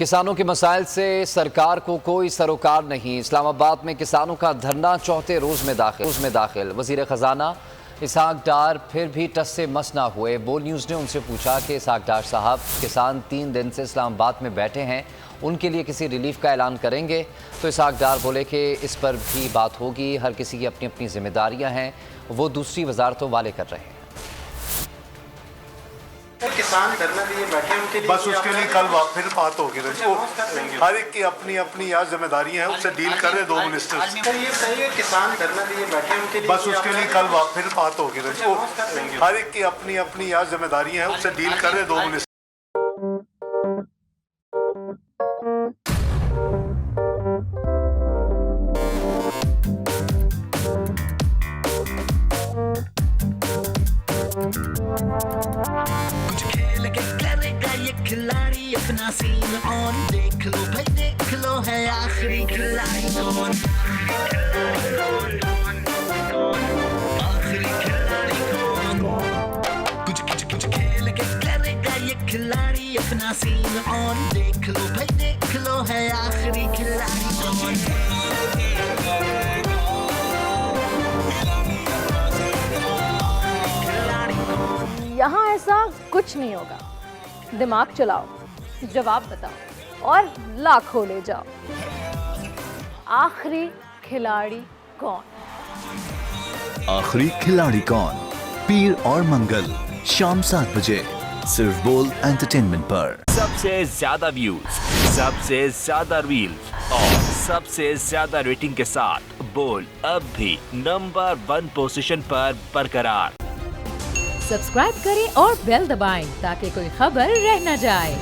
किसानों के मसाइल से सरकार को कोई सरोकार नहीं। इस्लामाबाद में किसानों का धरना चौथे रोज में दाखिल। वजीर खजाना इसहाक डार फिर भी टस से मस ना हुए। बोल न्यूज़ ने उनसे पूछा कि इसहाक डार साहब, किसान 3 दिन से इस्लामाबाद में बैठे हैं, उनके लिए किसी रिलीफ का ऐलान करेंगे? तो इसहाक डार बोले कि इस पर भी बात होगी, हर किसी की अपनी अपनी जिम्मेदारियां हैं, वो दूसरी वजारतों वाले कर रहे हैं। किसान धरना दिए बैठे हैं, उनके लिए बस उसके लिए कल फिर बात होगी। हर एक की अपनी अपनी यार जिम्मेदारियां हैं, उससे डील कर रहे 2 मिनिस्टर। ये सही है, किसान धरना दिए बैठे हैं, उनके लिए बस उसके लिए कल फिर बात होगी। हर एक की अपनी अपनी यार जिम्मेदारियां हैं, उससे डील कर रहे 2 मिनिस्टर। कुछ खेल के करेगा ये खिलाड़ी अपना सीन ऑन। देख लो भाई देख लो, है आखिरी खिलाड़ी कौन, आखिरी खिलाड़ी कौन। कुछ खेल के करेगा ये खिलाड़ी अपना सीन ऑन। देख लो भाई देख लो, है आखिरी खिलाड़ी कौन। यहाँ ऐसा कुछ नहीं होगा। दिमाग चलाओ, जवाब बताओ और लाखों ले जाओ। आखिरी खिलाड़ी कौन? आखिरी खिलाड़ी कौन, पीर और मंगल शाम 7 बजे सिर्फ बोल एंटरटेनमेंट पर। सबसे ज्यादा व्यूज, सबसे ज्यादा रील्स और सबसे ज्यादा रेटिंग के साथ बोल अब भी नंबर 1 पोजीशन पर बरकरार। सब्सक्राइब करें और बेल दबाएं ताकि कोई खबर रह न जाए।